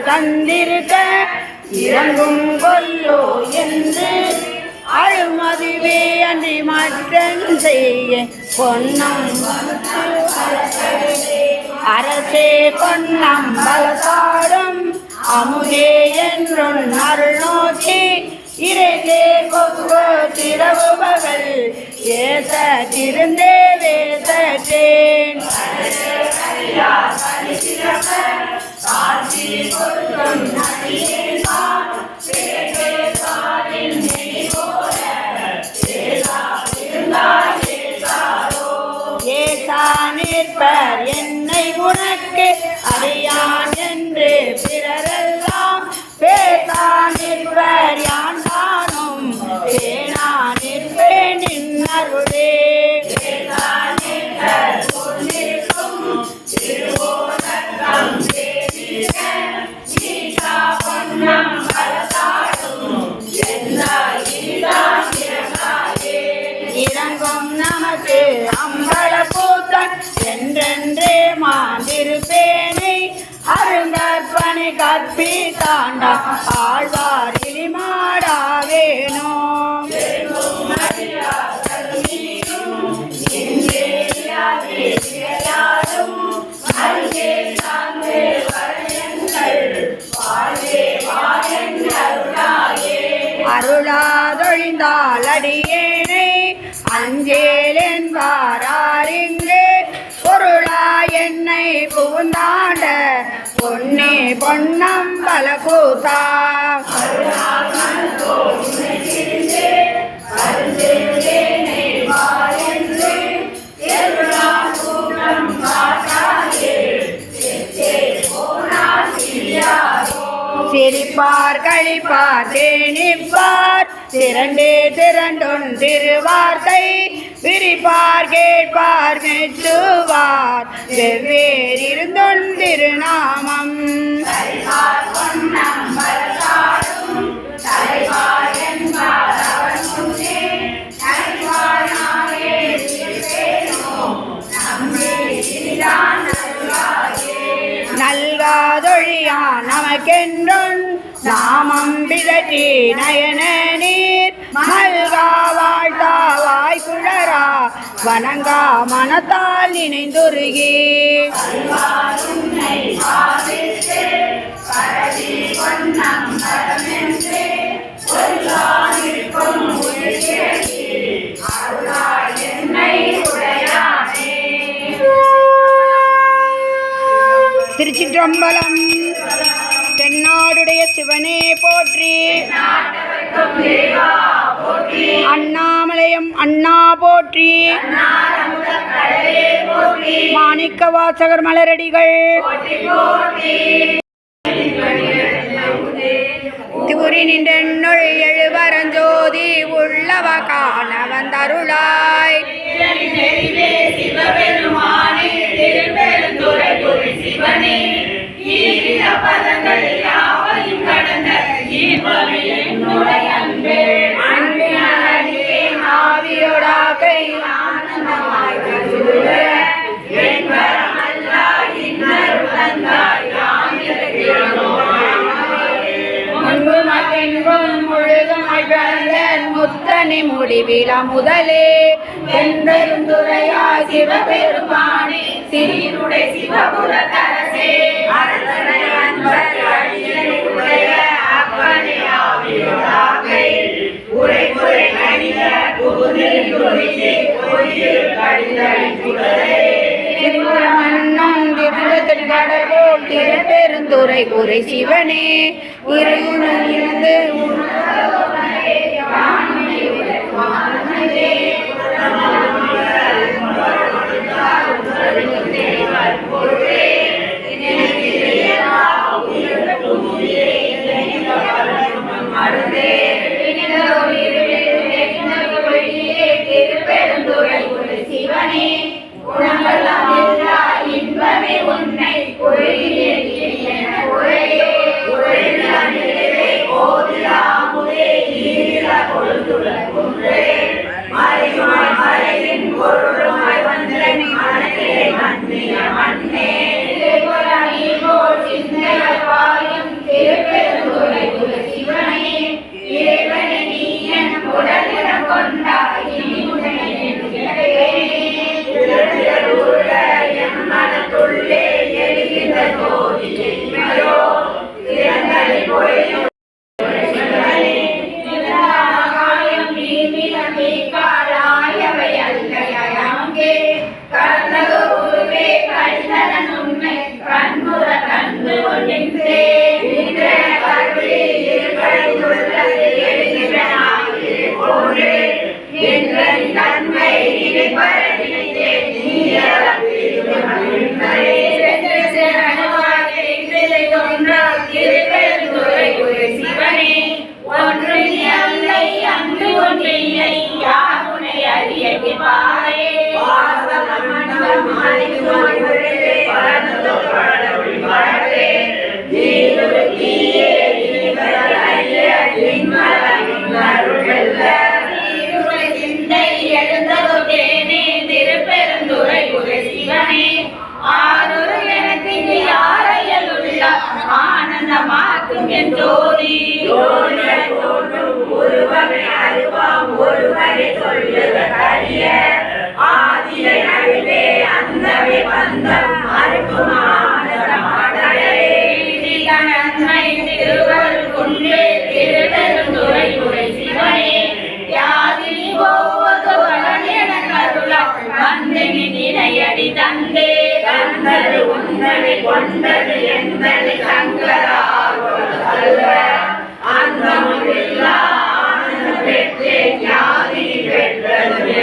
தந்திருக்க இறங்கும் கொல்லோ என்று அழுமதுவே அன்றி மற்றன் செய்ய பொன்னம் அரசே பொன்னம் பலசாடும் அமுதே என்றும் அருள் நோக்கி இறைதே கொக்கு திரவு பகல் ஏச திருந்தே வேசேன் நிற்பர் என்னை உனக்கு அறியான் என்று பிறரெல்லாம் பேசா நிற்பர் யான் தானும் பேனா நிற்பேன் நின்னருளே இறங்கும் நமக்கு அம்பல பூத்தன் என்றென்றே மாந்திருப்பேனை அருங்கற்பனை கற்பி தாண்டா ஆழ்வார் இலிமாடாவேனோ அருளாதொழிந்தால் அடியேனை அஞ்சேல் என்பாரிங்கு பொருளா என்னை புகுந்தாண்ட பொன்னே பொன்னம் பல கூத்தா சிரிப்பார் கழிப்பார் தேனிப்பார் திரண்டே திரண்டொன் திருவார்த்தை விரிப்பார் கேட்பார் மெச்சுவார் வெவ்வேறிருந்தொன் திருநாமம் நல்காதொழியா நமக்கென்றொன் நாமம் பிதற்றி நயன நீர் மல்கா வாழ்த்தா வாய்க்குழரா வணங்கா மனத்தால் நினைந்துருகி திருச்சிற்றம்பலம். தென்னாடுடைய சிவனே போற்றி, அண்ணாமலையம் அண்ணா போற்றி, மாணிக்க வாசகர் மலரடிகள் திபுரி நின்றென்னுள் எழுவரஞ்சோதி உள்ளவ காண வந்தருளாய் சிவபெருமானே திருப்பெருந்துறை குரு சிவனே ஈரின பதங்கள் யாவையும் கடந்த ஈர்ப்பமே என்னுடைய அன்பே அன்பினாலே ஆவியோடாக்கை ஆனந்தமாய் கருதுக என் வரமல்லா இன்னருள் தந்தாய் முழுதுமாய் பிறந்த முத்தனி முடிவில முதலே பெருந்துரையாய் சிவபெருமானே சீருடை சிவபுர தரசே அரசனை அன்பர் அடியனுடைய அப்பனே ஆவியோடாகை உரை குறை அணிய புகுதில் குருகி பொய்யில் கடிதளின் குடரே திருமணம் திருப்பெருந்தோள் திருப்பெருந்துறை குறை சிவனே இருந்து திருப்பெருந்துறை குரு சிவனே உணவெல்லாம் எல்லா இன்பமே உன்னை திருப்பெருந்துறை குரு சிவனே இறைவனை நீ என் உடலிடம் கொண்டாய் மனத்துள்ளே எழுகின்ற ஜோதியோ திறந்தளி பொழியும் காலாயவை அல்லையே கலந்தது உருவே கண்டனன் உண்மை கண்முற கண்டு கொண்டின்றே கருளி தன்மை திருப்பெருந்துறை குரு சிவனே ஒன்று அல்லை அன்று ஒன்றில்லை யாருனை அறிய பாரே திருப்பெருந்துறை குரு சிவனே ஆரொரு எனத்திற்கு யாரையல் உள்ள ஆனந்தமாக்கும் என் ஜோதி ஒருவனை அறிவாம் ஒருவனை சொல்லுக கரிய ஆதியை அழிவே அந்தவை வந்தம் மறுக்கும் நன்மை திருவருள் கொண்டு திருப்பெருந்துறை குரு சிவனே யாதினி போவது வளன் என கருளால் வந்து நினையடி தந்தே தந்தது உந்தனை கொண்டது எந்தனை சங்கரா அந்தமில்லா ஆனந்தம் பெற்றேன் யாதினி பெற்றது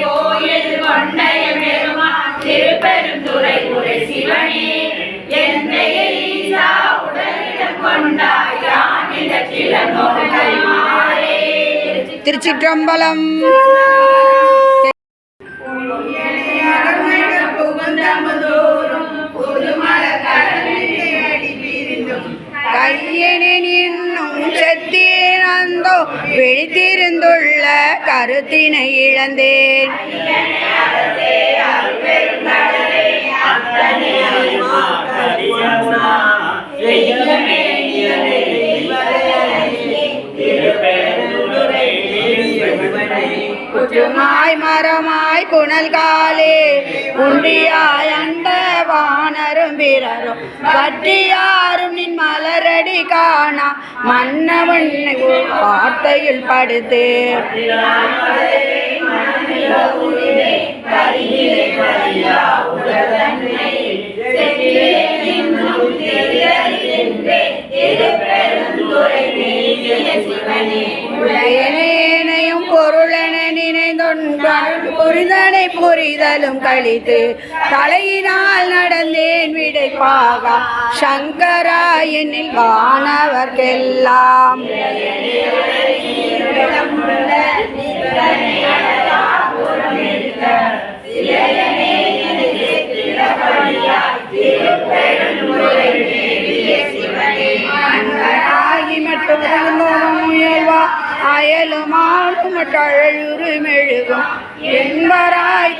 கோயில் கொண்டைய பெருமான் திருப்பெருந்துறை குரு சிவனே என்னைய ஈசா உடலிடம் கொண்டாய் யான் இந்த கிளம்பொருளை மாறே திருச்சிற்றம்பலம் கையெனினும் செத்தேனந்தோ விழித்திருந்துள்ள கருத்தினை இழந்தேன் குற்றுமாய் மரமாய் புனல் காலே உண்டியாய் அண்ட வானரும் பிறரும் பற்றியாரும் நின் மலரடி காணா மன்னவன் வார்த்தையில் படுத்து உடையனையும் பொருளென நினைந்தொ புரிதனை புரிதலும் கழித்து தலையினால் நடந்தேன் விடைப்பாக சங்கரா என்னில் வானவர்க்கெல்லாம் முயல்வா அயலும் ஆளும் தழலுரு மெழுகும் என்பராய்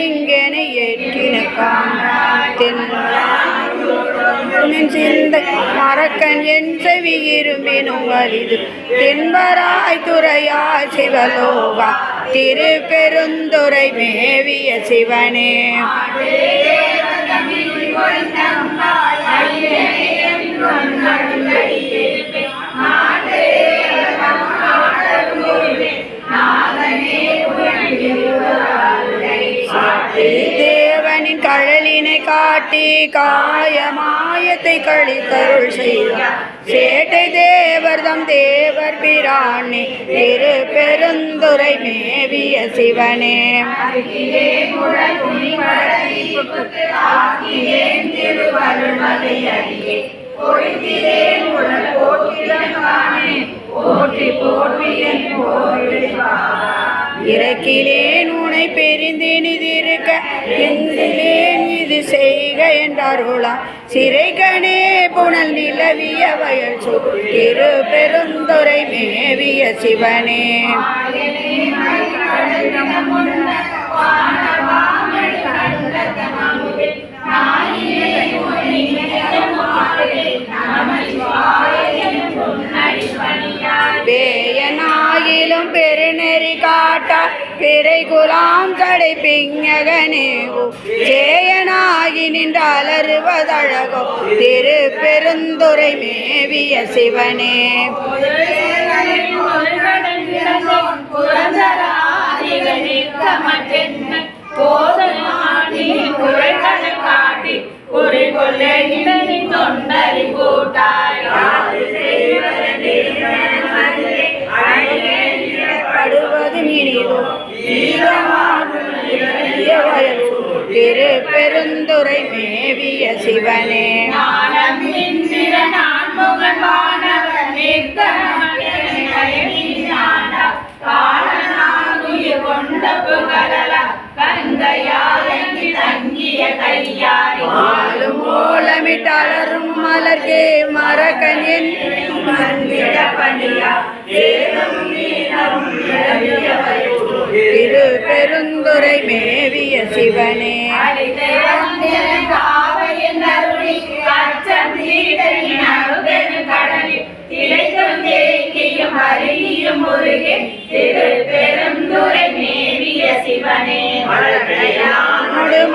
இங்கனை ஏற்றினக்கான் சிந்தை மறக்கன் என் செவி இரும்பினும் வலிது தென்பராய் துறையாய் சிவலோகா திருப்பெருந்துறை மேவிய சிவனே தேவனின் கழலினை காட்டி காயமாயத்தை கழித்தருள் செய்தார் சேட்டை தேவர்தம் தேவர் பிரானே திரு பெருந்துரை மேவிய சிவனே இறக்கிலேன் உனை பெரிந்தினிதிருக்க எங்கிலேன் இது செய்க என்றாருளா சிறைகனே புனல் நிலவிய வயல் திரு பெருந்துரை மேவிய சிவனே பேயனாகிலும் பெருநெறி காட்ட பிறை குலாம் தடை பிஞகனேவோ சேயனாகி நின்று அலறுவதழகோ திரு பெருந்துரை மேவிய சிவனே படுவது நீடிதோ திரு பெருந்துரை மேவிய சிவனே ஓலமிட்டலரும் மலர்கே மரகனின் திரு பெருந்துரை மேவிய சிவனே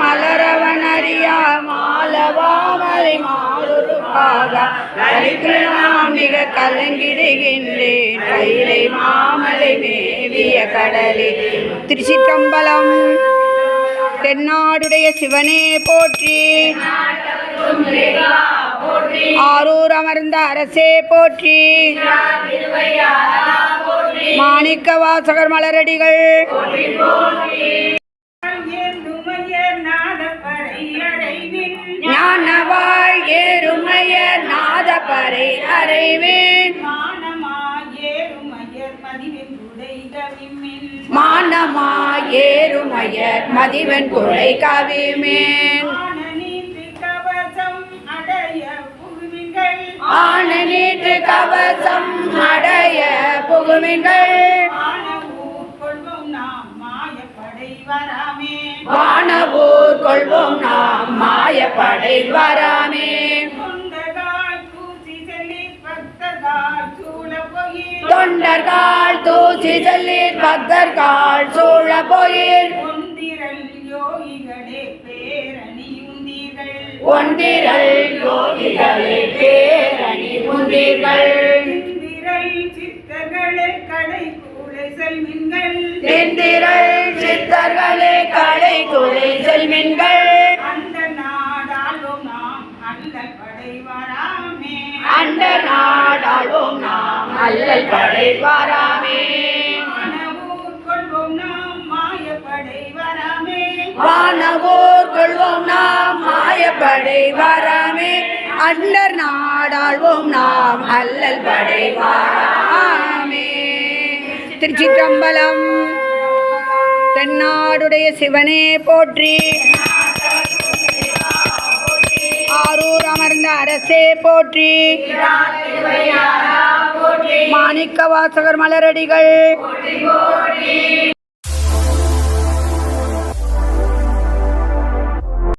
மலரவன் அறியா மாலவாமலை மாறுருப்பாக நான் மிக கலங்கிடுகின்றேன் கைலை மாமலை மேவிய கடலே. திருச்சிற்றம்பலம். தென்னாடுடைய சிவனே போற்றி, ஆரூர் அமர்ந்த அரசே போற்றி, மாணிக்க வாசகர் மலரடிகள் ஞானவாய் ஏறுமையர் நாதப்பறை அறைவேன், மானமாய் ஏறுமையர் மதிவன் குடை கவிமேன், ஆன நீற்று கவசம் அடைய புகுமின்கள், வானவூர் கொள்வோம் நாம் மாயப்படை வராமே, தொண்டர்கள் தூசி சொல்லி பக்தர்கள் சூழ போயில், ஒன்றிரல் யோகிகளே பேரணி உந்தீர்கள், தெந்திரள் சித்தர்களே கடை குலை செல்மின்கள், அண்ட நாடாளும் நாம் அல்லல் படை வாராமே. ஆயப்படை வரமே அண்டர் நாடாள்வோம் நாம் அல்லல் படை வாராமே. திருச்சிற்றம்பலம். தென்னாடுடைய சிவனே போற்றி, ஆரூர் அமர்ந்த அரசே போற்றி, மாணிக்க வாசகர் மலரடிகள்